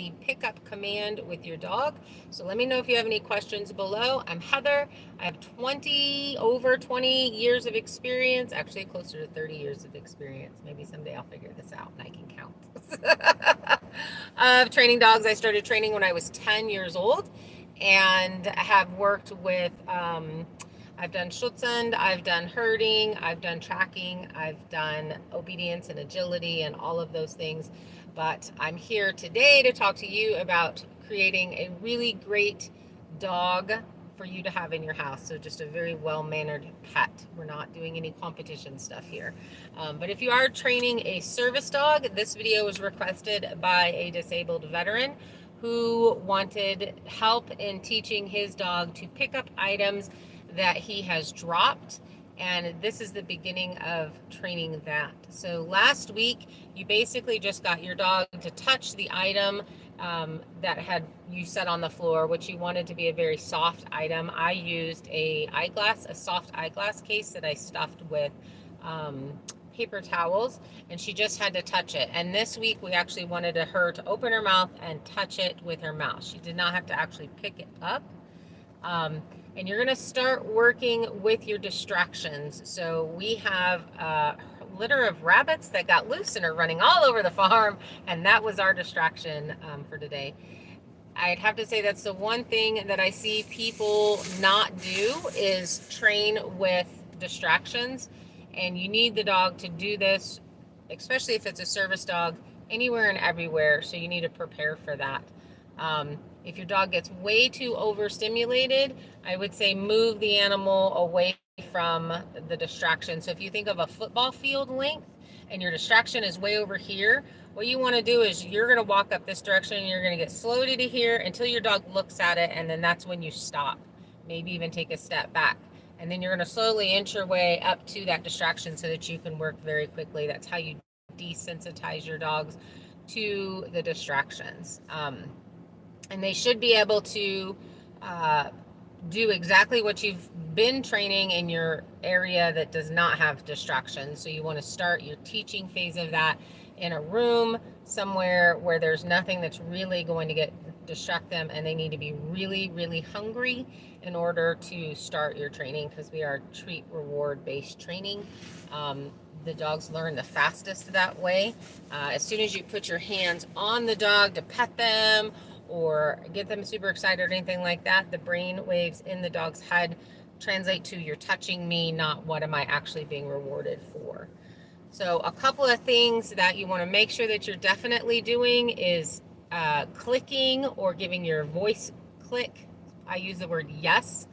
the pickup command with your dog. So let me know if you have any questions below. I'm Heather. I have over 20 years of experience, actually closer to 30 years of experience. Maybe someday I'll figure this out and I can count. Of training dogs. I started training when I was 10 years old and have worked with I've done Schutzhund, I've done herding, I've done tracking, I've done obedience and agility and all of those things. But I'm here today to talk to you about creating a really great dog for you to have in your house. So just a very well-mannered pet. We're not doing any competition stuff here. But if you are training a service dog, this video was requested by a disabled veteran who wanted help in teaching his dog to pick up items that he has dropped, and this is the beginning of training that. So last week you basically just got your dog to touch the item that you set on the floor, which you wanted to be a very soft item. I used a soft eyeglass case that I stuffed with paper towels, and she just had to touch it. And this week we actually wanted her to open her mouth and touch it with her mouth. She did not have to actually pick it up. And you're going to start working with your distractions. So we have a litter of rabbits that got loose and are running all over the farm, and that was our distraction for today. I'd have to say that's the one thing that I see people not do is train with distractions, and you need the dog to do this, especially if it's a service dog, anywhere and everywhere, so you need to prepare for that. If your dog gets way too overstimulated, I would say move the animal away from the distraction. So if you think of a football field length and your distraction is way over here, what you want to do is you're going to walk up this direction and you're going to get slowly to here until your dog looks at it, and then that's when you stop. Maybe even take a step back. And then you're going to slowly inch your way up to that distraction so that you can work very quickly. That's how you desensitize your dogs to the distractions. And they should be able to do exactly what you've been training in your area that does not have distractions. So you want to start your teaching phase of that in a room somewhere where there's nothing that's really going to distract them, and they need to be really, really hungry in order to start your training, because we are treat reward based training. The dogs learn the fastest that way. As soon as you put your hands on the dog to pet them or get them super excited or anything like that, the brain waves in the dog's head translate to you're touching me, not what am I actually being rewarded for. So a couple of things that you want to make sure that you're definitely doing is clicking or giving your voice click. I use the word yes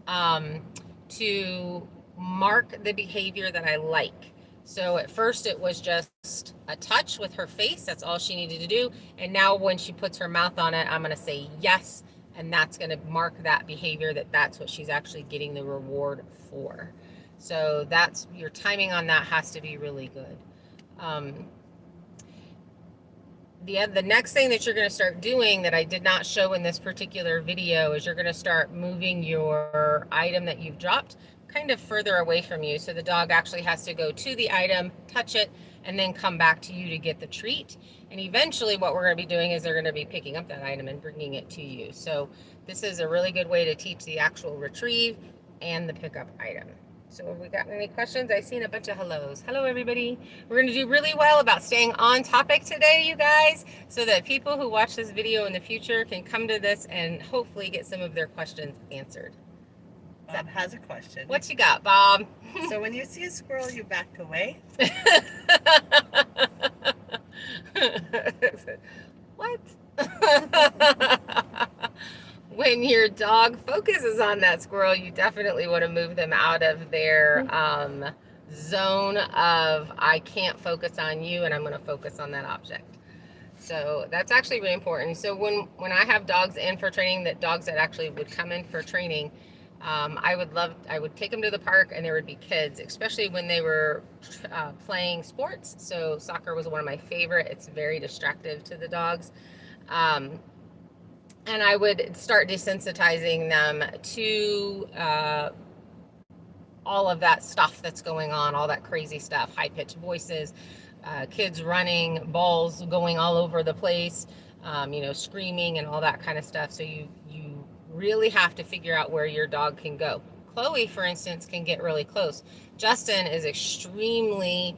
to mark the behavior that I like. So at first it was just a touch with her face. That's all she needed to do. And now when she puts her mouth on it, I'm going to say yes. And that's going to mark that behavior, that's what she's actually getting the reward for. So that's your timing on that has to be really good. The next thing that you're going to start doing that I did not show in this particular video is you're going to start moving your item that you've dropped kind of further away from you. So the dog actually has to go to the item, touch it, and then come back to you to get the treat. And eventually what we're going to be doing is they're going to be picking up that item and bringing it to you. So this is a really good way to teach the actual retrieve and the pickup item. So have we gotten any questions? I've seen a bunch of hellos. Hello, everybody. We're going to do really well about staying on topic today, you guys, so that people who watch this video in the future can come to this and hopefully get some of their questions answered. Bob has a question. What you got, Bob? So when you see a squirrel, you back away? What? When your dog focuses on that squirrel, you definitely want to move them out of their zone of I can't focus on you and I'm going to focus on that object. So that's actually really important. So when I have dogs in for training, dogs that actually would come in for training, I would take them to the park and there would be kids, especially when they were playing sports. So soccer was one of my favorite. It's very distractive to the dogs. And I would start desensitizing them to all of that stuff that's going on, all that crazy stuff, high-pitched voices, kids running, balls going all over the place, screaming and all that kind of stuff. So you really have to figure out where your dog can go. Chloe, for instance, can get really close. Justin is extremely,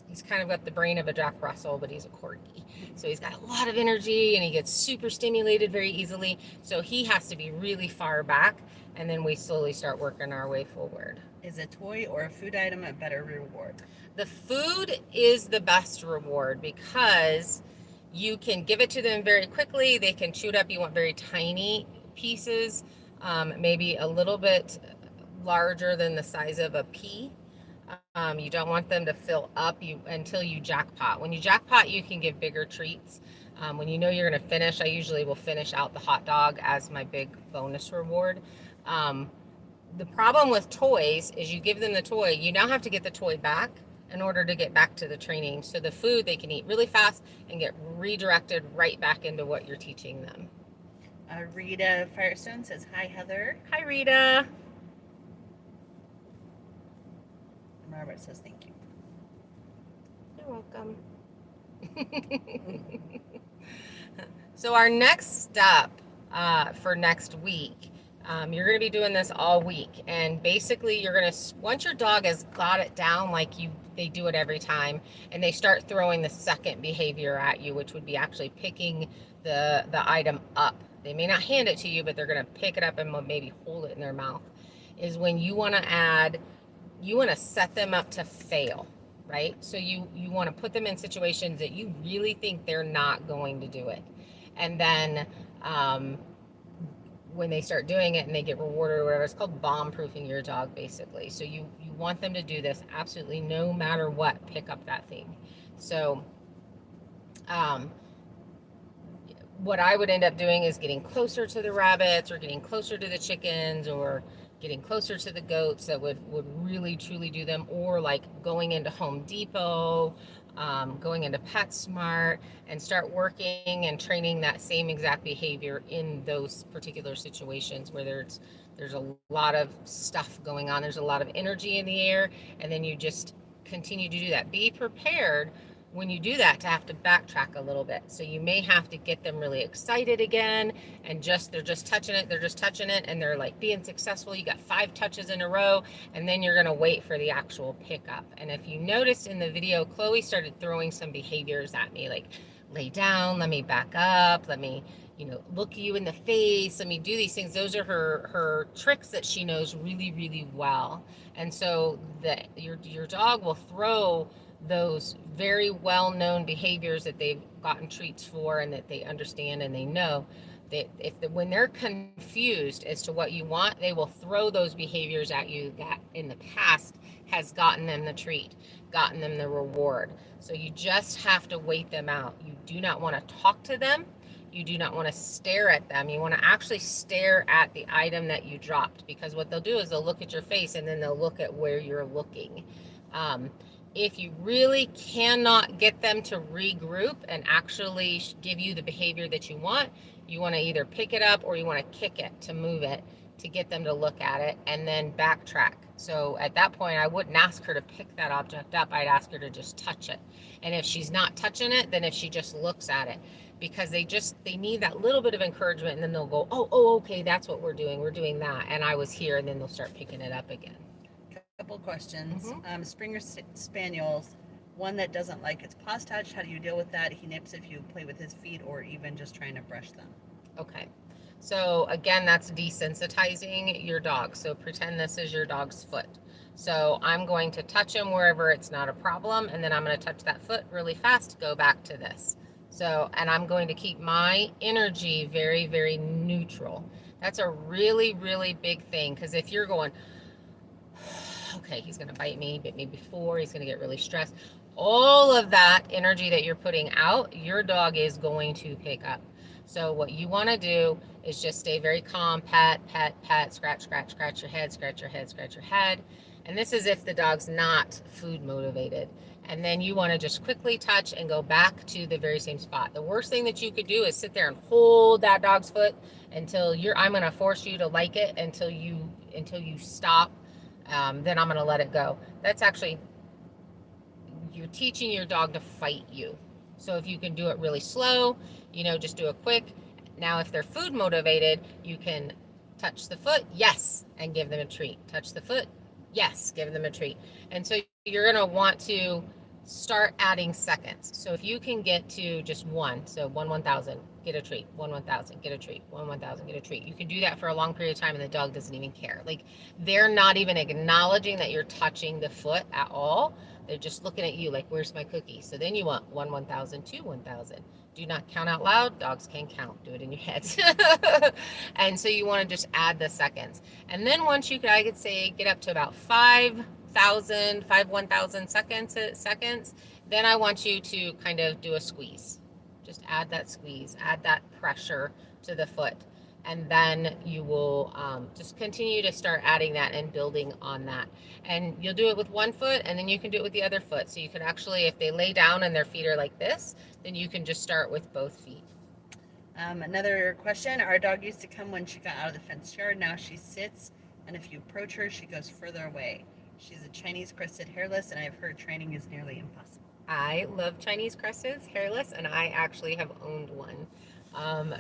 he's kind of got the brain of a Jack Russell, but he's a corgi. So he's got a lot of energy and he gets super stimulated very easily. So he has to be really far back, and then we slowly start working our way forward. Is a toy or a food item a better reward? The food is the best reward because you can give it to them very quickly. They can chew it up. You want very tiny pieces, maybe a little bit larger than the size of a pea. You don't want them to fill up until you jackpot. When you jackpot, you can give bigger treats. When you know you're going to finish, I usually will finish out the hot dog as my big bonus reward. The problem with toys is you give them the toy, you now have to get the toy back in order to get back to the training. So the food they can eat really fast and get redirected right back into what you're teaching them. Rita Firestone says, "Hi, Heather." Hi, Rita. Robert says, "Thank you." You're welcome. So our next step for next week, you're going to be doing this all week, and basically you're going to, once your dog has got it down they do it every time, and they start throwing the second behavior at you, which would be actually picking the item up. They may not hand it to you, but they're going to pick it up and maybe hold it in their mouth, is when you want to set them up to fail, right? So you want to put them in situations that you really think they're not going to do it. And then when they start doing it and they get rewarded or whatever, it's called bomb-proofing your dog, basically. So you want them to do this absolutely no matter what, pick up that thing. So what I would end up doing is getting closer to the rabbits or getting closer to the chickens or getting closer to the goats that would really truly do them, or like going into Home Depot, going into PetSmart, and start working and training that same exact behavior in those particular situations where there's a lot of stuff going on, there's a lot of energy in the air, and then you just continue to do that. Be prepared when you do that to have to backtrack a little bit. So you may have to get them really excited again, and they're just touching it, and they're like being successful. You got 5 touches in a row, and then you're gonna wait for the actual pickup. And if you noticed in the video, Chloe started throwing some behaviors at me, like lay down, let me back up, let me look you in the face, let me do these things. Those are her tricks that she knows really, really well. And so your dog will throw those very well-known behaviors that they've gotten treats for and that they understand and they know that when they're confused as to what you want, they will throw those behaviors at you that in the past has gotten them the treat, gotten them the reward. So you just have to wait them out. You do not want to talk to them. You do not want to stare at them. You want to actually stare at the item that you dropped, because what they'll do is they'll look at your face and then they'll look at where you're looking. If you really cannot get them to regroup and actually give you the behavior that you want to either pick it up or you want to kick it to move it to get them to look at it and then backtrack. So at that point, I wouldn't ask her to pick that object up. I'd ask her to just touch it. And if she's not touching it, then if she just looks at it, because they need that little bit of encouragement, and then they'll go, oh, okay, that's what we're doing that. And I was here, and then they'll start picking it up again. Couple questions. Springer Spaniels, one that doesn't like its paws touched. How do you deal with that? He nips if you play with his feet or even just trying to brush them. Okay. So again, that's desensitizing your dog. So pretend this is your dog's foot. So I'm going to touch him wherever it's not a problem, and then I'm going to touch that foot really fast, go back to this. So, and I'm going to keep my energy very, very neutral. That's a really, really big thing, because if you're going, okay, he's going to bite me, bit me before, he's going to get really stressed. All of that energy that you're putting out, your dog is going to pick up. So what you want to do is just stay very calm, pat, scratch your head, scratch your head. And this is if the dog's not food motivated. And then you want to just quickly touch and go back to the very same spot. The worst thing that you could do is sit there and hold that dog's foot until I'm going to force you to like it until you stop. Then I'm going to let it go. That's actually, you're teaching your dog to fight you. So if you can do it really slow, just do it quick. Now, if they're food motivated, you can touch the foot, yes, and give them a treat. Touch the foot, yes, give them a treat. And so you're going to want to start adding seconds. So if you can get to just one, so 1,000, get a treat, 1,000, get a treat, 1,000, get a treat. You can do that for a long period of time and the dog doesn't even care. Like, they're not even acknowledging that you're touching the foot at all. They're just looking at you like, where's my cookie? So then you want 1,000, 1,000. Do not count out loud. Dogs can count. Do it in your heads. And so you want to just add the seconds. And then once I could say, get up to about 5,000, 1,000 seconds, then I want you to kind of do a squeeze. Just add that squeeze, add that pressure to the foot. And then you will just continue to start adding that and building on that. And you'll do it with one foot, and then you can do it with the other foot. So you can actually, if they lay down and their feet are like this, then you can just start with both feet. Another question. Our dog used to come when she got out of the fenced yard. Now she sits, and if you approach her, she goes further away. She's a Chinese crested hairless, and I've heard training is nearly impossible. I love Chinese cresteds, hairless, and I actually have owned one.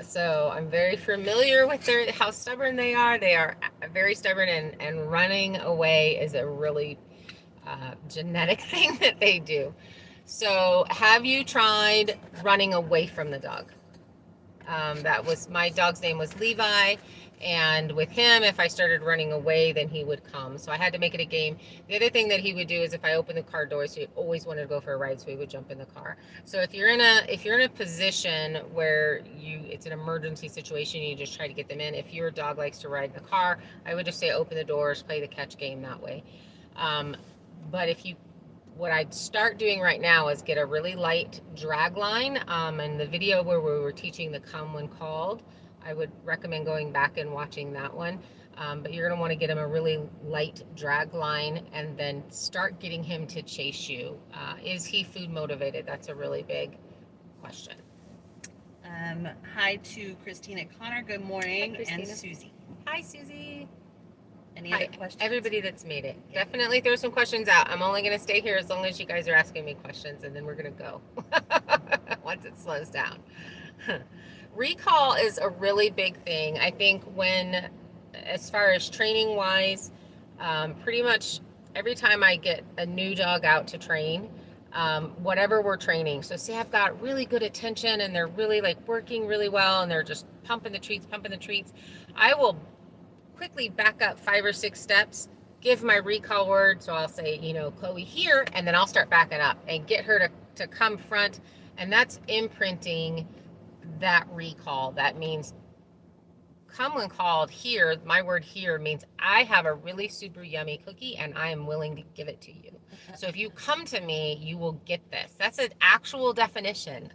So I'm very familiar with how stubborn they are. They are very stubborn, and running away is a really genetic thing that they do. So have you tried running away from the dog? That was, my dog's name was Levi, and with him, if I started running away, then he would come. So I had to make it a game. The other thing that he would do is if I opened the car door, so he always wanted to go for a ride, so he would jump in the car. So if you're in a position where it's an emergency situation, you just try to get them in. If your dog likes to ride in the car, I would just say open the doors, play the catch game that way. But what I'd start doing right now is get a really light drag line. And the video where we were teaching the come when called, I would recommend going back and watching that one. But you're going to want to get him a really light drag line and then start getting him to chase you. Is he food motivated? That's a really big question. Hi to Christina Connor. Good morning. Hi, and Susie. Hi, Susie. Any other questions? Everybody that's made it. Yeah. Definitely throw some questions out. I'm only going to stay here as long as you guys are asking me questions, and then we're going to go once it slows down. Recall is a really big thing. I think as far as training wise, pretty much every time I get a new dog out to train, whatever we're training. So say I've got really good attention and they're really like working really well and they're just pumping the treats. I will quickly back up 5 or 6 steps, give my recall word. So I'll say, Chloe here, and then I'll start backing up and get her to come front. And that's imprinting that recall. That means come when called here. My word here means I have a really super yummy cookie and I am willing to give it to you. So if you come to me, you will get this. That's an actual definition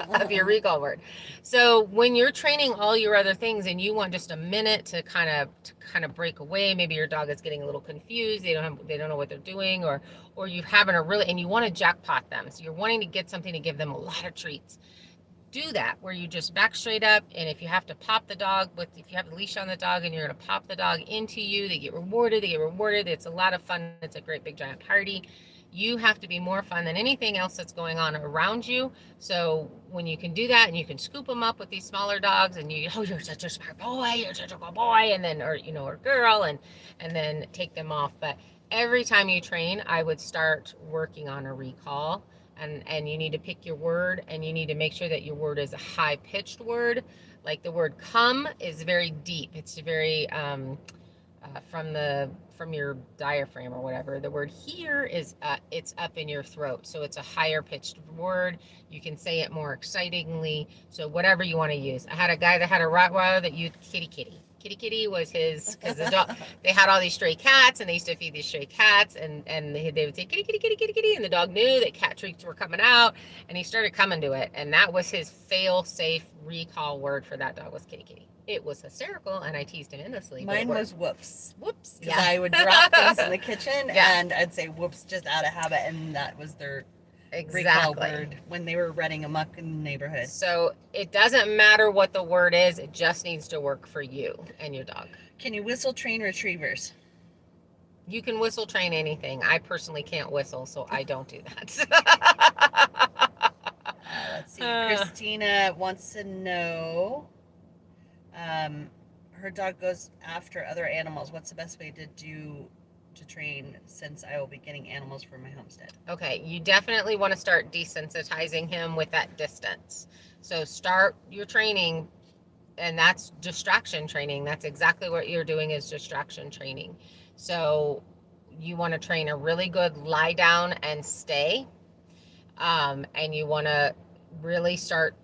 of your recall word. So when you're training all your other things and you want just a minute to kind of break away, maybe your dog is getting a little confused, they don't know what they're doing, or you're having and you want to jackpot them. So you're wanting to get something to give them a lot of treats. Do that where you just back straight up, and if you have to pop the dog if you have the leash on the dog and you're going to pop the dog into you, they get rewarded. It's a lot of fun. It's a great big giant party. You have to be more fun than anything else that's going on around you. So when you can do that and you can scoop them up with these smaller dogs and you're such a smart boy, you're such a good boy, and then or girl, and then take them off. But every time you train, I would start working on a recall. And you need to pick your word, and you need to make sure that your word is a high-pitched word. Like the word come is very deep. It's very from your diaphragm or whatever. The word here is it's up in your throat, so it's a higher pitched word. You can say it more excitingly. So whatever you want to use. I had a guy that had a Rottweiler that used kitty kitty. Kitty Kitty was his, because the dog, they had all these stray cats, and they used to feed these stray cats, and they would say kitty kitty kitty kitty kitty, and the dog knew that cat treats were coming out, and he started coming to it, and that was his fail-safe recall word for that dog, was kitty kitty. It was hysterical, and I teased him endlessly. Mine was whoops. Whoops. Because I would drop things in the kitchen, and I'd say whoops just out of habit, and that was their recall word when they were running amok in the neighborhood. So it doesn't matter what the word is, it just needs to work for you and your dog. Can you whistle train retrievers? You can whistle train anything. I personally can't whistle, so I don't do that. All see. Christina wants to know. Her dog goes after other animals. What's the best way to train since I will be getting animals for my homestead? Okay, you definitely want to start desensitizing him with that distance. So start your training, and that's distraction training. That's exactly what you're doing, is distraction training. So you want to train a really good lie down and stay. And you want to really start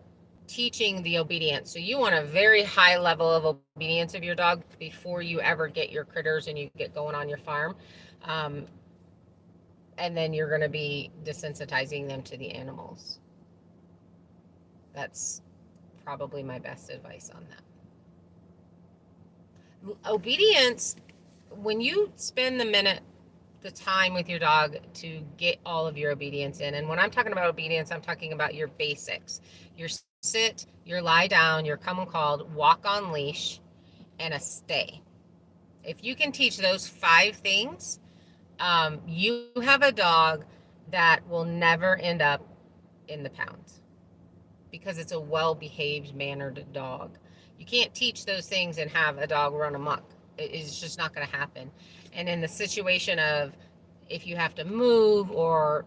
teaching the obedience. So you want a very high level of obedience of your dog before you ever get your critters and you get going on your farm. And then you're going to be desensitizing them to the animals. That's probably my best advice on that. Obedience, when you spend the time with your dog to get all of your obedience in, and when I'm talking about obedience, I'm talking about your basics: your sit, your lie down, your come and called, walk on leash, and a stay. If you can teach those 5 things, you have a dog that will never end up in the pound, because it's a well-behaved, mannered dog. You can't teach those things and have a dog run amok. It's just not going to happen. And in the situation of, if you have to move, or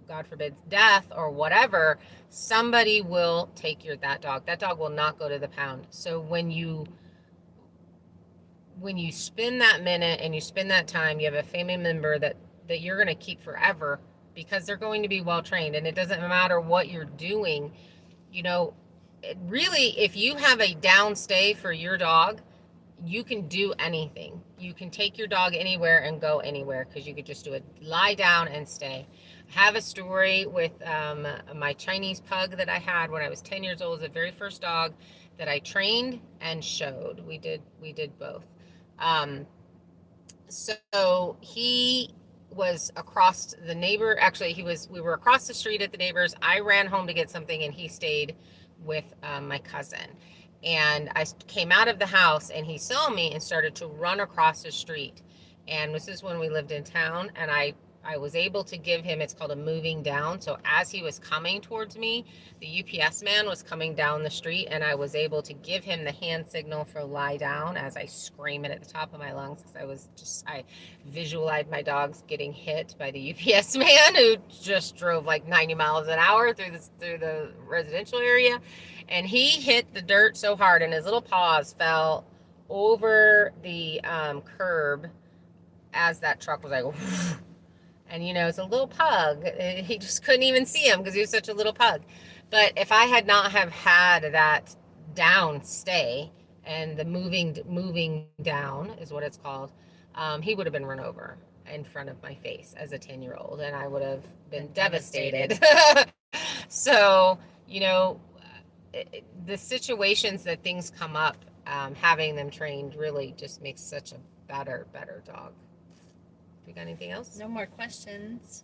God forbid, death or whatever, somebody will take that dog. That dog will not go to the pound. So when you spend that minute and you spend that time, you have a family member that you're going to keep forever, because they're going to be well trained, and it doesn't matter what you're doing. Really, if you have a down stay for your dog, you can do anything. You can take your dog anywhere and go anywhere, because you could just do a lie down and stay. I have a story with my Chinese pug that I had when I was 10 years old. It was the very first dog that I trained and showed. We did both. So he was across the neighbor. Actually, we were across the street at the neighbor's. I ran home to get something, and he stayed with my cousin. And I came out of the house, and he saw me and started to run across the street. And this is when we lived in town, and I was able to give him, it's called a moving down. So as he was coming towards me, the UPS man was coming down the street, and I was able to give him the hand signal for lie down as I scream it at the top of my lungs, because I visualized my dogs getting hit by the UPS man, who just drove like 90 miles an hour through the residential area. And he hit the dirt so hard, and his little paws fell over the curb as that truck was like, and it's a little pug. He just couldn't even see him because he was such a little pug. But if I had not have had that down stay, and the moving down is what it's called, he would have been run over in front of my face as a 10-year-old, and I would have been devastated. So, the situations that things come up, having them trained really just makes such a better dog. You got anything else? No more questions.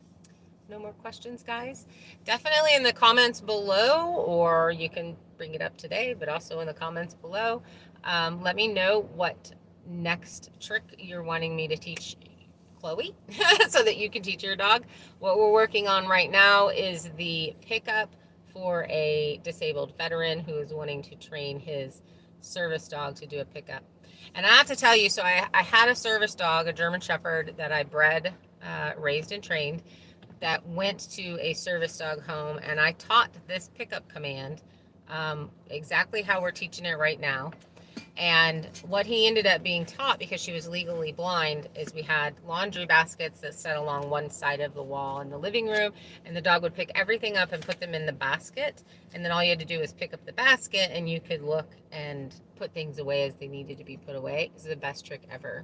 No more questions, guys? Definitely in the comments below, or you can bring it up today, but also in the comments below. Let me know what next trick you're wanting me to teach Chloe so that you can teach your dog. What we're working on right now is the pickup for a disabled veteran who is wanting to train his service dog to do a pickup. And I have to tell you, so I had a service dog, a German Shepherd, that I bred, raised and trained, that went to a service dog home, and I taught this pickup command, exactly how we're teaching it right now. And what he ended up being taught, because she was legally blind, is we had laundry baskets that sat along one side of the wall in the living room, and the dog would pick everything up and put them in the basket, and then all you had to do was pick up the basket, and you could look and put things away as they needed to be put away. This is the best trick ever.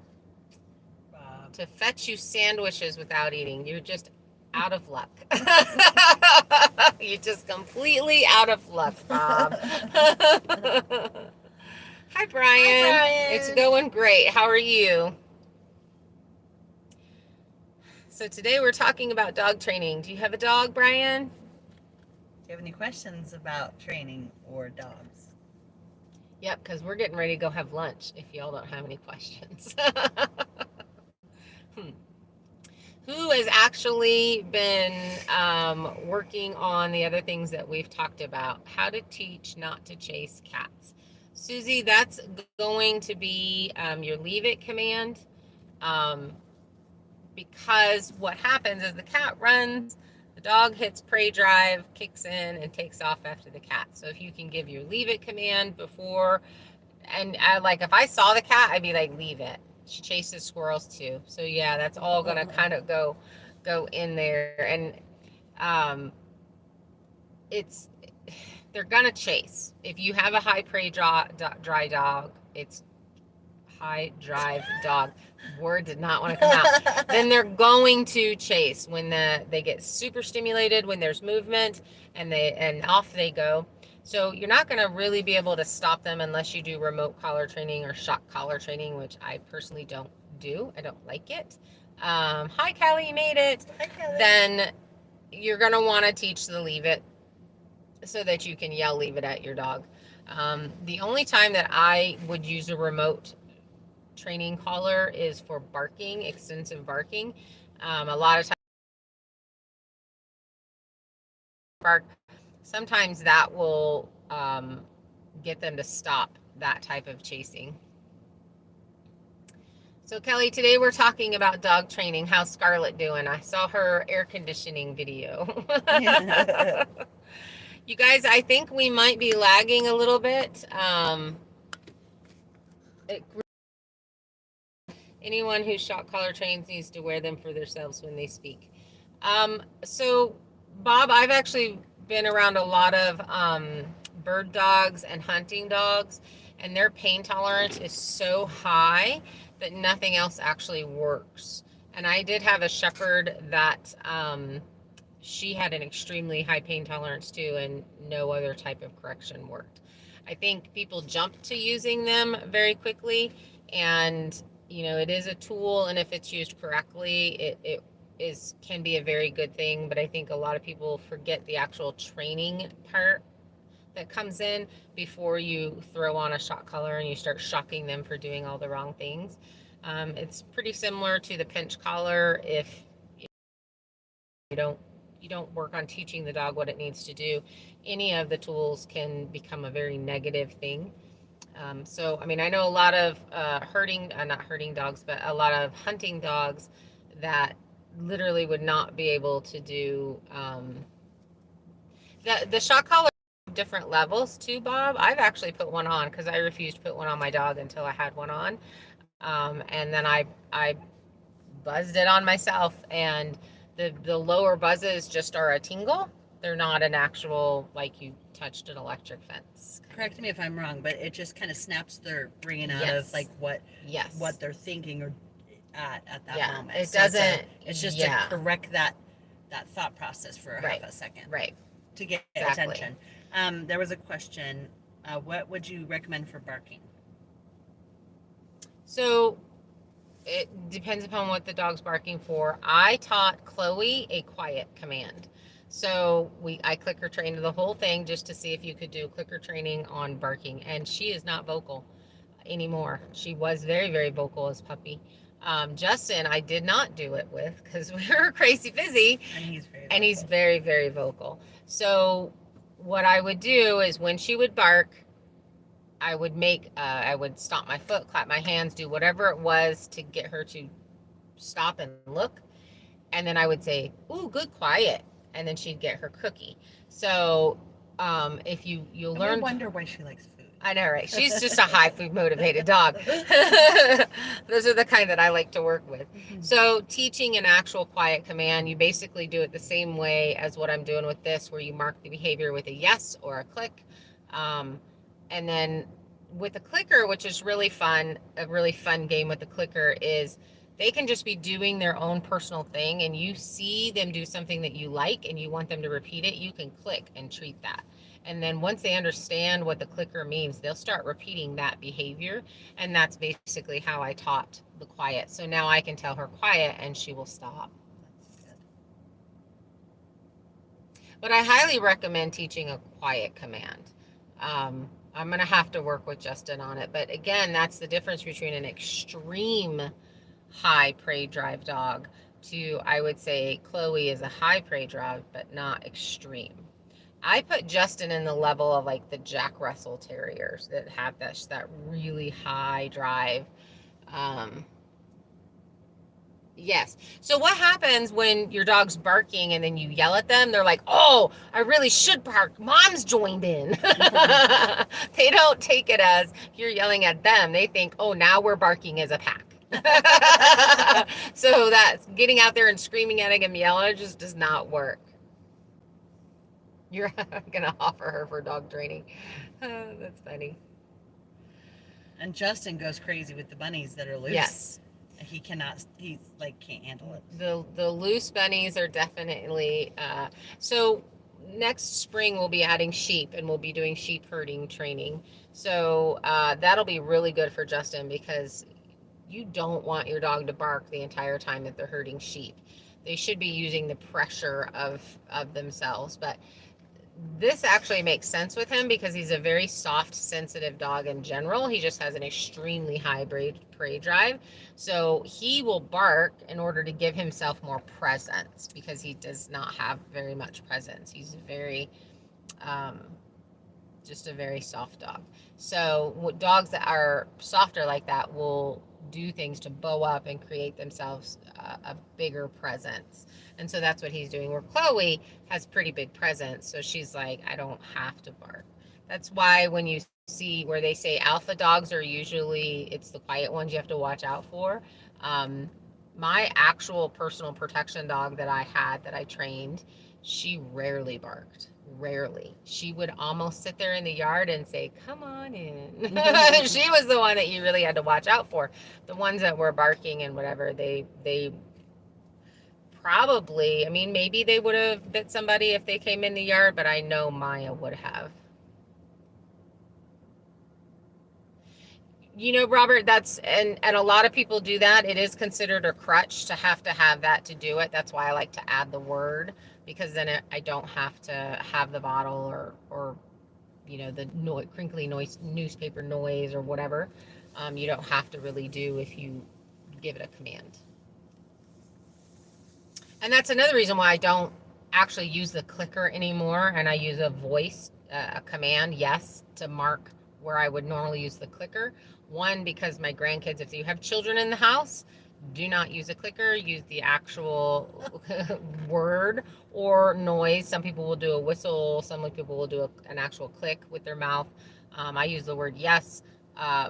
To fetch you sandwiches without eating. You're just out of luck. You're just completely out of luck, Bob. Hi, Brian. Hi, Brian. It's going great. How are you? So today we're talking about dog training. Do you have a dog, Brian? Do you have any questions about training or dogs? Yep, because we're getting ready to go have lunch if y'all don't have any questions. who has actually been working on the other things that we've talked about? How to teach not to chase cats. Susie, that's going to be your leave it command. Um, because what happens is the cat runs, the dog hits prey drive, kicks in, and takes off after the cat. So if you can give your leave it command before, and I like if I saw the cat, I'd be like, leave it. She chases squirrels too. So yeah, that's all gonna kind of go in there, and um, it's they're gonna chase. If you have a high prey dry dog, it's high drive dog. Word did not want to come out. Then they're going to chase when they get super stimulated, when there's movement, and off they go. So you're not going to really be able to stop them unless you do remote collar training or shock collar training, which I personally don't do. I don't like it. Hi, Callie, you made it. Hi, Kelly. Then you're going to want to teach the leave it so that you can yell leave it at your dog. The only time that I would use a remote training collar is for barking, extensive barking. A lot of times bark, sometimes that will get them to stop that type of chasing. So Kelly, today we're talking about dog training. How's Scarlett doing? I saw her air conditioning video. You guys, I think we might be lagging a little bit. Anyone who shock collar trains needs to wear them for themselves when they speak. So, Bob, I've actually been around a lot of bird dogs and hunting dogs, and their pain tolerance is so high that nothing else actually works. And I did have a shepherd that she had an extremely high pain tolerance too, and no other type of correction worked. I think people jump to using them very quickly, and it is a tool, and if it's used correctly, it can be a very good thing. But I think a lot of people forget the actual training part that comes in before you throw on a shock collar and you start shocking them for doing all the wrong things. It's pretty similar to the pinch collar. If you don't work on teaching the dog what it needs to do, any of the tools can become a very negative thing. So, I mean, I know a lot of not herding dogs, but a lot of hunting dogs that literally would not be able to do the shock collar. Different levels too, Bob. I've actually put one on because I refused to put one on my dog until I had one on, and then I buzzed it on myself, and the lower buzzes just are a tingle. They're not an actual, like you touched an electric fence. Correct me if I'm wrong, but it just kind of snaps their brain out Yes. of like what Yes. what they're thinking or at that Yeah, moment. it So doesn't. it's just yeah. to correct that thought process for Right. half a second Right. to get Exactly. attention. There was a question. What would you recommend for barking? So it depends upon what the dog's barking for. I taught Chloe a quiet command. So I clicker trained the whole thing just to see if you could do clicker training on barking, and she is not vocal anymore. She was very, very vocal as puppy. Justin, I did not do it with because we were crazy busy, And he's very, very vocal. So what I would do is when she would bark, I would stomp my foot, clap my hands, do whatever it was to get her to stop and look. And then I would say, "Ooh, good, quiet." And then she'd get her cookie. So if you'll learn. I wonder why she likes food. I know, right? She's just a high food motivated dog. Those are the kind that I like to work with. Mm-hmm. So teaching an actual quiet command, you basically do it the same way as what I'm doing with this, where you mark the behavior with a yes or a click. And then with a clicker, which is really fun, a really fun game with the clicker is they can just be doing their own personal thing, and you see them do something that you like and you want them to repeat it, you can click and treat that. And then once they understand what the clicker means, they'll start repeating that behavior. And that's basically how I taught the quiet. So now I can tell her quiet and she will stop. That's good. But I highly recommend teaching a quiet command. I'm going to have to work with Justin on it. But again, that's the difference between an extreme high prey drive dog to, I would say, Chloe is a high prey drive, but not extreme. I put Justin in the level of like the Jack Russell Terriers that have that really high drive. Um, yes. So what happens when your dog's barking and then you yell at them? They're like, "Oh, I really should bark. Mom's joined in." They don't take it as you're yelling at them. They think, "Oh, now we're barking as a pack." So that's getting out there and screaming at him and yelling just does not work. You're gonna offer her for dog training. That's funny. And Justin goes crazy with the bunnies that are loose. Yes. He cannot. He's like can't handle it. The loose bunnies are definitely so. Next spring we'll be adding sheep and we'll be doing sheep herding training. So that'll be really good for Justin because you don't want your dog to bark the entire time that they're herding sheep. They should be using the pressure of themselves, but this actually makes sense with him because he's a very soft, sensitive dog in general. He just has an extremely high prey drive. So he will bark in order to give himself more presence because he does not have very much presence. He's very, just a very soft dog. So dogs that are softer like that will do things to bow up and create themselves a bigger presence. And so that's what he's doing. Where Chloe has pretty big presence, so she's like, I don't have to bark. That's why when you see where they say alpha dogs are usually, it's the quiet ones you have to watch out for. My actual personal protection dog that I had, that I trained, she rarely barked. Rarely. She would almost sit there in the yard and say, come on in. She was the one that you really had to watch out for. The ones that were barking and whatever, they probably, I mean, maybe they would have bit somebody if they came in the yard, but I know Maya would have. You know, Robert, that's, and a lot of people do that. It is considered a crutch to have that to do it. That's why I like to add the word, because then I don't have to have the bottle or you know, the crinkly noise, newspaper noise or whatever. You don't have to really do if you give it a command. And that's another reason why I don't actually use the clicker anymore, and I use a voice, a command, yes, to mark where I would normally use the clicker. One, because my grandkids, if you have children in the house, do not use a clicker, use the actual word or noise. Some people will do a whistle, some people will do an actual click with their mouth. I use the word yes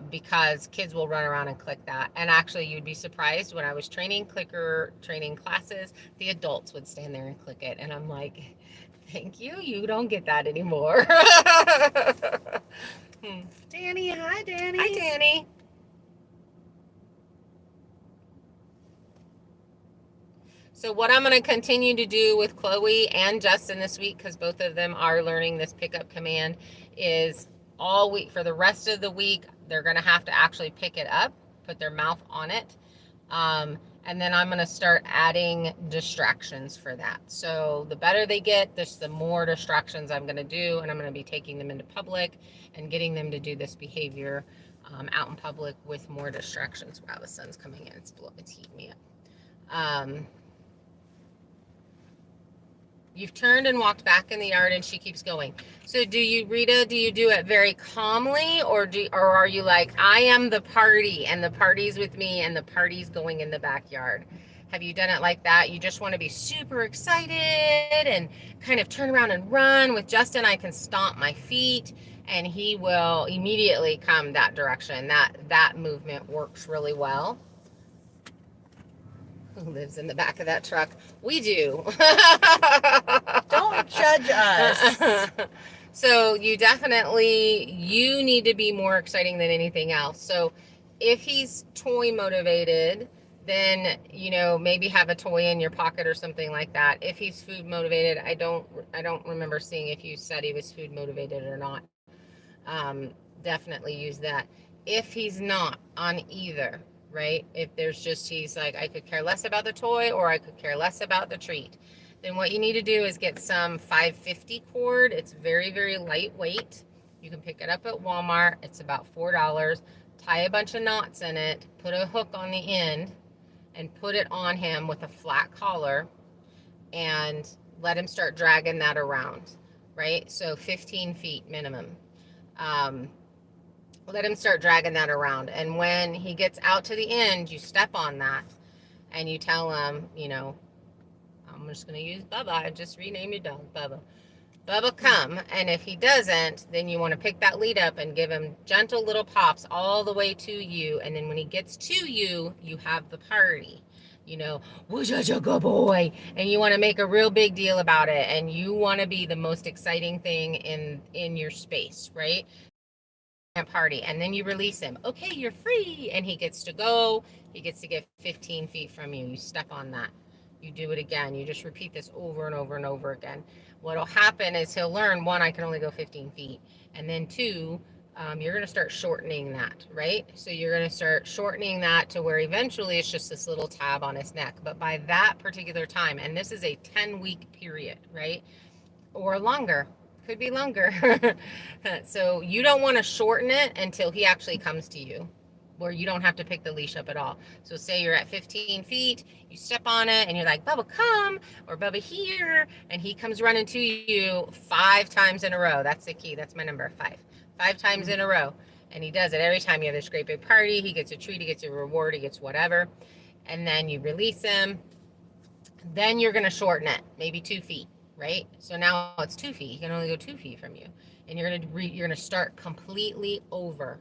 because kids will run around and click that. And actually, you'd be surprised, when I was training clicker training classes, the adults would stand there and click it. And I'm like, thank you, you don't get that anymore. Danny, hi Danny. Hi Danny. So what I'm going to continue to do with Chloe and Justin this week, because both of them are learning this pickup command, is all week, for the rest of the week, they're going to have to actually pick it up, put their mouth on it. And then I'm going to start adding distractions for that. So the better they get, the more distractions I'm going to do. And I'm going to be taking them into public and getting them to do this behavior out in public with more distractions. Wow, the sun's coming in. It's heating me up. You've turned and walked back in the yard, and she keeps going. So do you, Rita, do you do it very calmly, or are you like, I am the party and the party's with me and the party's going in the backyard? Have you done it like that? You just want to be super excited and kind of turn around and run. With Justin, I can stomp my feet and he will immediately come that direction. That movement works really well. Who lives in the back of that truck? We do. Don't judge us. So you need to be more exciting than anything else. So if he's toy motivated, then, you know, maybe have a toy in your pocket or something like that. If he's food motivated, I don't remember seeing if you said he was food motivated or not. Definitely use that. If he's not on either, right? If there's just, he's like, I could care less about the toy or I could care less about the treat, then what you need to do is get some 550 cord. It's very, very lightweight. You can pick it up at Walmart. It's about $4. Tie a bunch of knots in it, put a hook on the end, and put it on him with a flat collar and let him start dragging that around, right? So 15 feet minimum. Um, let him start dragging that around. And when he gets out to the end, you step on that and you tell him, I'm just going to use Bubba. I just renamed your dog Bubba. Bubba, come. And if he doesn't, then you want to pick that lead up and give him gentle little pops all the way to you. And then when he gets to you, you have the party. Was such a good boy. And you want to make a real big deal about it. And you want to be the most exciting thing in your space, right? Party. And then you release him. Okay, you're free. And he gets to go. He gets to get 15 feet from you. You step on that. You do it again. You just repeat this over and over and over again. What'll happen is he'll learn, one, I can only go 15 feet. And then two, you're going to start shortening that, right? So you're going to start shortening that to where eventually it's just this little tab on his neck. But by that particular time, and this is a 10-week period, right? Or longer, could be longer. So you don't want to shorten it until he actually comes to you, where you don't have to pick the leash up at all. So say you're at 15 feet, you step on it and you're like, Bubba, come, or Bubba, here. And he comes running to you 5 times in a row. That's the key. That's my number, 5. 5 times in a row. And he does it every time. You have this great big party. He gets a treat. He gets a reward. He gets whatever. And then you release him. Then you're going to shorten it, maybe 2 feet. Right? So now it's 2 feet. He can only go 2 feet from you. And you're gonna start completely over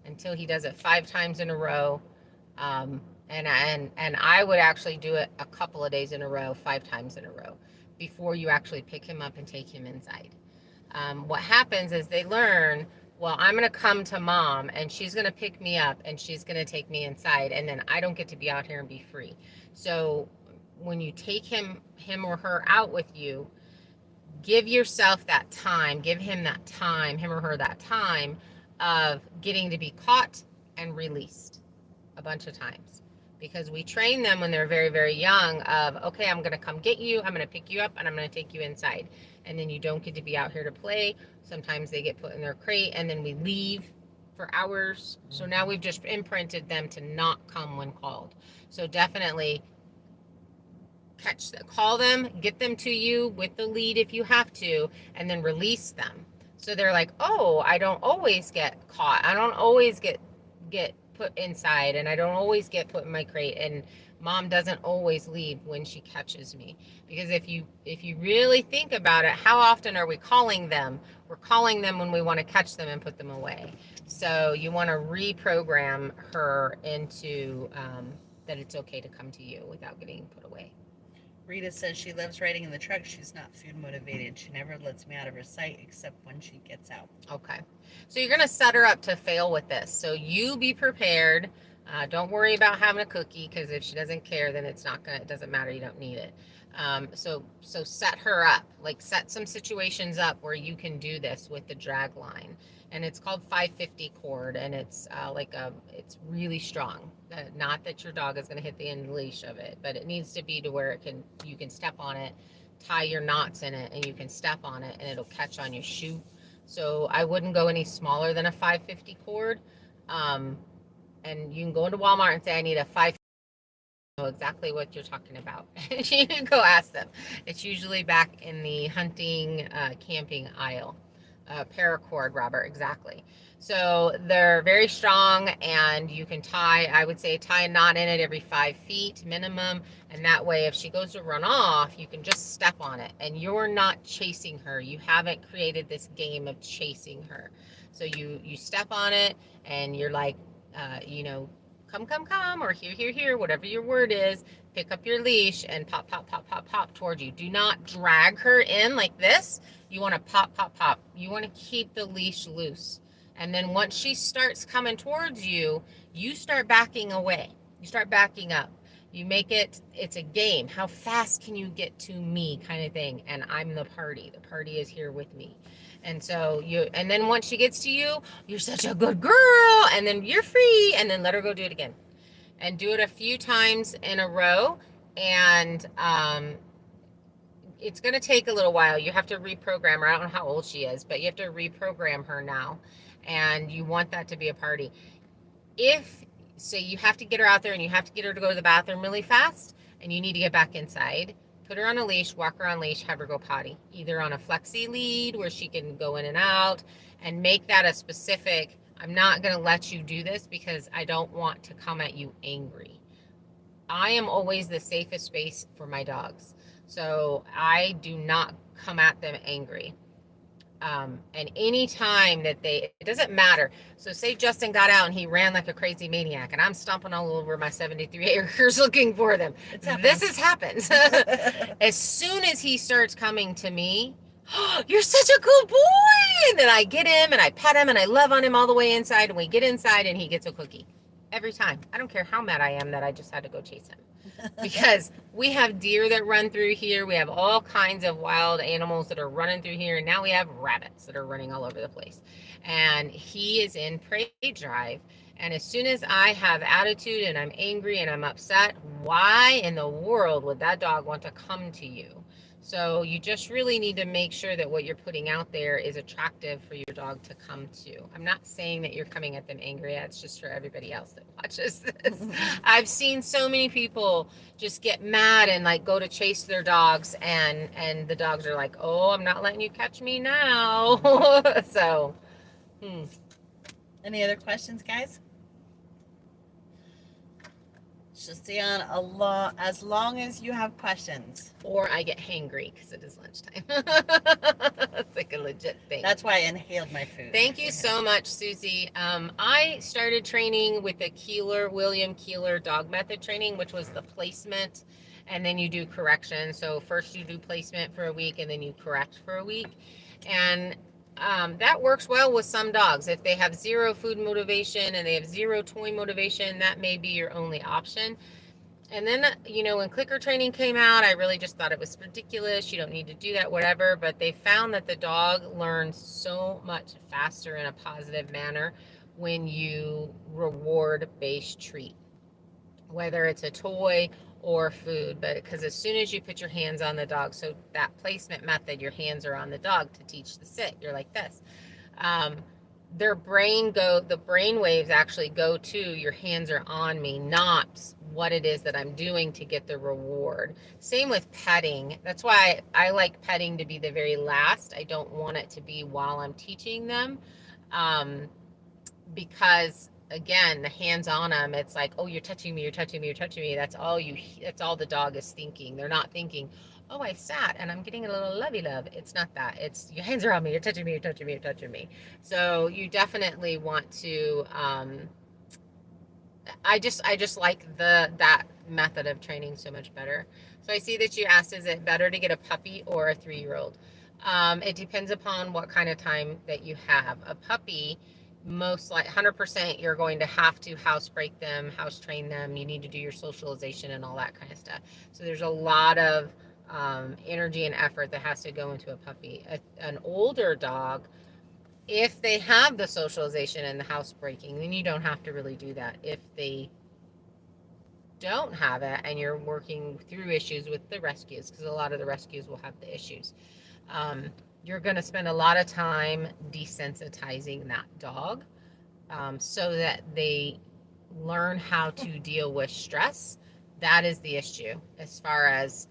until he does it 5 times in a row. And I would actually do it a couple of days in a row, 5 times in a row, before you actually pick him up and take him inside. What happens is they learn, well, I'm gonna come to mom and she's gonna pick me up and she's gonna take me inside, and then I don't get to be out here and be free. So when you take him or her out with you, give yourself that time, give him that time, him or her that time of getting to be caught and released a bunch of times. Because we train them when they're very, very young of, okay, I'm going to come get you, I'm going to pick you up, and I'm going to take you inside. And then you don't get to be out here to play. Sometimes they get put in their crate and then we leave for hours. So now we've just imprinted them to not come when called. So definitely call them, get them to you with the lead if you have to, and then release them. So they're like, oh, I don't always get caught. I don't always get put inside, and I don't always get put in my crate, and mom doesn't always leave when she catches me. Because if you really think about it, how often are we calling them? We're calling them when we want to catch them and put them away. So you want to reprogram her into that it's okay to come to you without getting put away. Rita says she loves riding in the truck. She's not food motivated. She never lets me out of her sight except when she gets out. Okay. So you're going to set her up to fail with this. So you be prepared. Don't worry about having a cookie, because if she doesn't care, then it doesn't matter. You don't need it. So set her up, like set some situations up where you can do this with the drag line. And it's called 550 cord, and it's it's really strong. Not that your dog is going to hit the end of the leash of it, but it needs to be to where you can step on it, tie your knots in it, and you can step on it, and it'll catch on your shoe. So I wouldn't go any smaller than a 550 cord. And you can go into Walmart and say, I need a 550. Know exactly what you're talking about. You can go ask them. It's usually back in the hunting, camping aisle. Paracord, Robert, exactly. So they're very strong, and you can I would say tie a knot in it every 5 feet minimum, and that way if she goes to run off, you can just step on it, and you're not chasing her. You haven't created this game of chasing her. So you step on it, and you're like, come, or here, whatever your word is, pick up your leash and pop towards you. Do not drag her in like this. You want to pop. You want to keep the leash loose. And then once she starts coming towards you, you start backing away. You start backing up. You make it's a game. How fast can you get to me kind of thing? And I'm the party. The party is here with me. And so and then once she gets to you, you're such a good girl, and then you're free, and then let her go do it again. And do it a few times in a row, and it's going to take a little while. You have to reprogram her. I don't know how old she is, but you have to reprogram her now, and you want that to be a party. If So you have to get her out there and you have to get her to go to the bathroom really fast, and you need to get back inside. Put her on a leash, walk her on leash, have her go potty, either on a flexi lead where she can go in and out, and make that a specific. I'm not going to let you do this because I don't want to come at you angry. I am always the safest space for my dogs. So I do not come at them angry. And any time that it doesn't matter. So say Justin got out and he ran like a crazy maniac, and I'm stomping all over my 73 acres looking for them. This has happened. As soon as he starts coming to me, oh, you're such a cool boy. And then I get him and I pet him and I love on him all the way inside. And we get inside and he gets a cookie. Every time. I don't care how mad I am that I just had to go chase him. Because we have deer that run through here. We have all kinds of wild animals that are running through here. And now we have rabbits that are running all over the place. And he is in prey drive. And as soon as I have attitude and I'm angry and I'm upset, why in the world would that dog want to come to you? So you just really need to make sure that what you're putting out there is attractive for your dog to come to. I'm not saying that you're coming at them angry. It's just for everybody else that watches this. I've seen so many people just get mad and like go to chase their dogs, and the dogs are like, "Oh, I'm not letting you catch me now." So, Any other questions, guys? Just stay on as long as you have questions. Or I get hangry because it is lunchtime. It's like a legit thing. That's why I inhaled my food. Thank you so much, Susie. I started training with the William Keeler dog method training, which was the placement, and then you do correction. So first you do placement for a week, and then you correct for a week. And that works well with some dogs. If they have zero food motivation and they have zero toy motivation, that may be your only option. And then, when clicker training came out, I really just thought it was ridiculous. You don't need to do that, whatever. But they found that the dog learns so much faster in a positive manner when you reward-based treat, whether it's a toy or food. But because as soon as you put your hands on the dog, so that placement method, your hands are on the dog to teach the sit. You're like this. The brain waves actually go to your hands are on me, not what it is that I'm doing to get the reward. Same with petting. That's why I like petting to be the very last. I don't want it to be while I'm teaching them, because again, the hands on them, it's like, oh, you're touching me, you're touching me, you're touching me. That's all the dog is thinking. They're not thinking, oh, I sat and I'm getting a little lovey love. It's not that. It's your hands are on me, you're touching me, you're touching me, you're touching me. So you definitely want to, I just like that method of training so much better. So I see that you asked, is it better to get a puppy or a 3-year-old? It depends upon what kind of time that you have. A puppy, most like 100%, you're going to have to house break them, house train them. You need to do your socialization and all that kind of stuff. So there's a lot of energy and effort that has to go into a puppy. An older dog, if they have the socialization and the house breaking, then you don't have to really do that. If they don't have it and you're working through issues with the rescues, because a lot of the rescues will have the issues, you're going to spend a lot of time desensitizing that dog, so that they learn how to deal with stress. That is the issue. As far as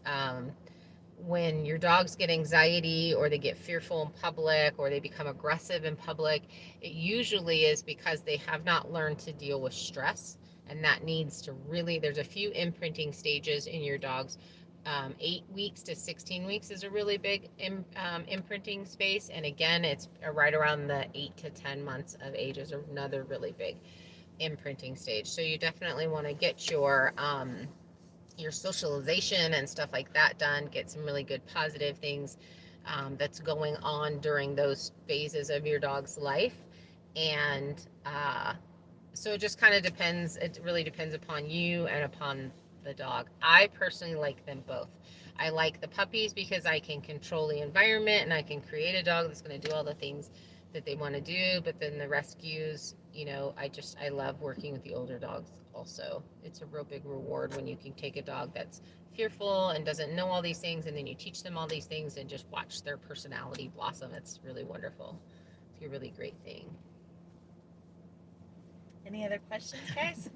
when your dogs get anxiety or they get fearful in public or they become aggressive in public, it usually is because they have not learned to deal with stress. And that needs to really, there's a few imprinting stages in your dogs. 8 weeks to 16 weeks is a really big imprinting space. And again, it's right around the 8 to 10 months of age is another really big imprinting stage. So you definitely want to get your socialization and stuff like that done, get some really good positive things that's going on during those phases of your dog's life. And so it just kind of depends. It really depends upon you and upon the dog. I personally like them both. I like the puppies because I can control the environment and I can create a dog that's going to do all the things that they want to do. But then the rescues, I love working with the older dogs also. It's a real big reward when you can take a dog that's fearful and doesn't know all these things, and then you teach them all these things and just watch their personality blossom. It's really wonderful. It's a really great thing. Any other questions, guys?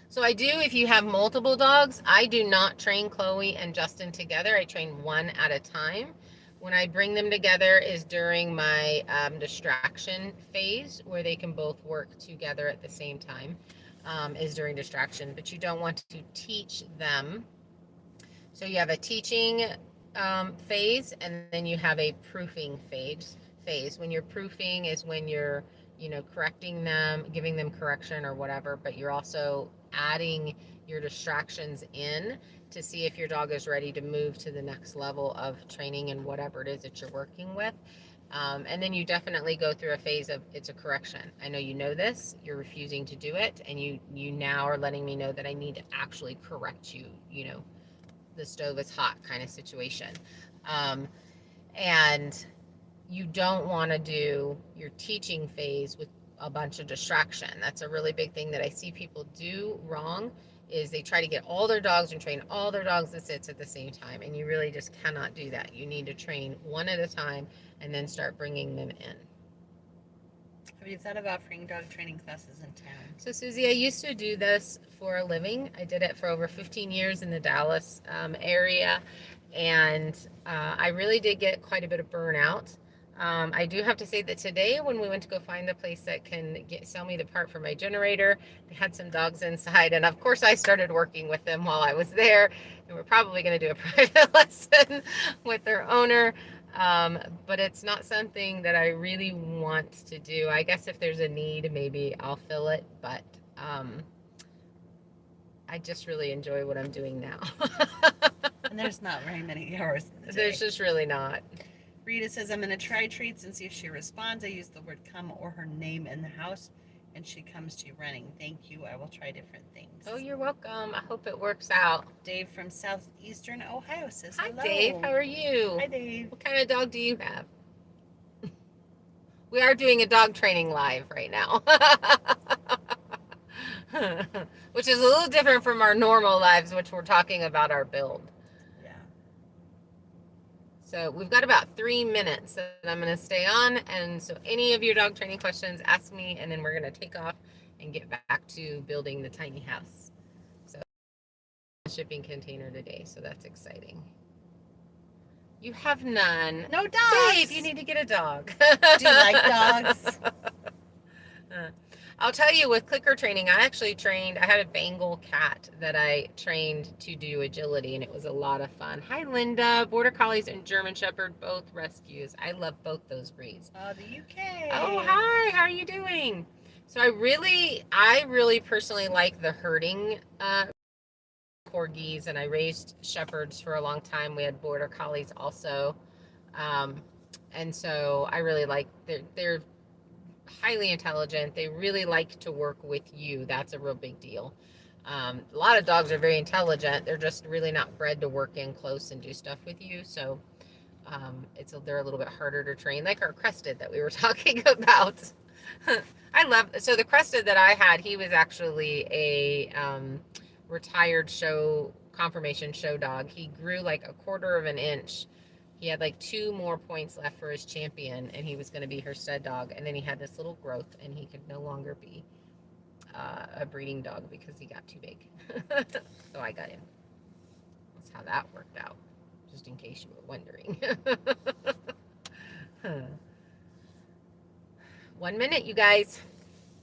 So I do, if you have multiple dogs, I do not train Chloe and Justin together. I train one at a time. When I bring them together is during my distraction phase, where they can both work together at the same time, is during distraction. But you don't want to teach them. So you have a teaching phase, and then you have a proofing phase. When you're proofing is when you're, correcting them, giving them correction or whatever, but you're also adding your distractions in to see if your dog is ready to move to the next level of training and whatever it is that you're working with. And then you definitely go through a phase of it's a correction. I know you know this, you're refusing to do it, and you now are letting me know that I need to actually correct you, the stove is hot kind of situation. And you don't want to do your teaching phase with a bunch of distraction. That's a really big thing that I see people do wrong, is they try to get all their dogs and train all their dogs that sits at the same time, and you really just cannot do that. You need to train one at a time and then start bringing them in. Have you thought about offering dog training classes in town? So, Susie, I used to do this for a living. I did it for over 15 years in the Dallas area, and I really did get quite a bit of burnout. I do have to say that today, when we went to go find the place that can sell me the part for my generator, they had some dogs inside, and of course I started working with them while I was there, and we're probably going to do a private lesson with their owner. But it's not something that I really want to do. I guess if there's a need, maybe I'll fill it, but I just really enjoy what I'm doing now. And there's not very many hours in the day. There's just really not. Rita says, I'm going to try treats and see if she responds. I use the word come or her name in the house, and she comes to you running. Thank you. I will try different things. Oh, you're welcome. I hope it works out. Dave from southeastern Ohio says, hello. Hi, Dave. How are you? Hi, Dave. What kind of dog do you have? We are doing a dog training live right now. Which is a little different from our normal lives, which we're talking about our build. So we've got about 3 minutes that I'm going to stay on. And so any of your dog training questions, ask me, and then we're going to take off and get back to building the tiny house. So shipping container today. So that's exciting. You have none. No dogs. Dave, you need to get a dog. Do you like dogs? I'll tell you, with clicker training, I actually trained, I had a Bengal cat that I trained to do agility, and it was a lot of fun. Hi, Linda. Border Collies and German Shepherd, both rescues. I love both those breeds. Oh, the UK. Oh, hi. How are you doing? So I really personally like the herding corgis, and I raised shepherds for a long time. We had Border Collies also. And so I really like, they're highly intelligent. They really like to work with you. That's a real big deal. A lot of dogs are very intelligent. They're just really not bred to work in close and do stuff with you. So they're a little bit harder to train, like our crested that we were talking about. So the crested that I had, he was actually a retired conformation show dog. He grew like 1/4 of an inch. He had like 2 more points left for his champion, and he was going to be her stud dog. And then he had this little growth, and he could no longer be a breeding dog because he got too big. So I got him. That's how that worked out, just in case you were wondering. 1 minute, you guys.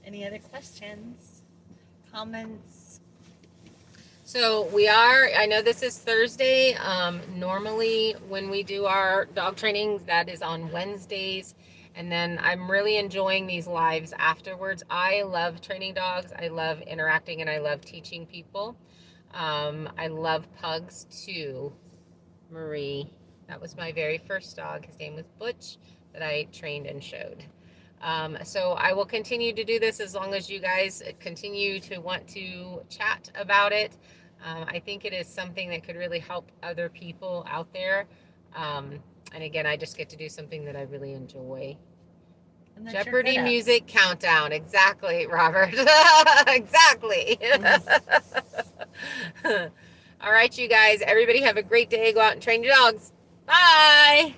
Any other questions? Comments? So I know this is Thursday. Normally when we do our dog trainings, that is on Wednesdays. And then I'm really enjoying these lives afterwards. I love training dogs. I love interacting, and I love teaching people. I love pugs too. Marie, that was my very first dog. His name was Butch, that I trained and showed. So I will continue to do this as long as you guys continue to want to chat about it. I think it is something that could really help other people out there. And again, I just get to do something that I really enjoy. Jeopardy music countdown. Exactly, Robert. Exactly. All right, you guys. Everybody have a great day. Go out and train your dogs. Bye.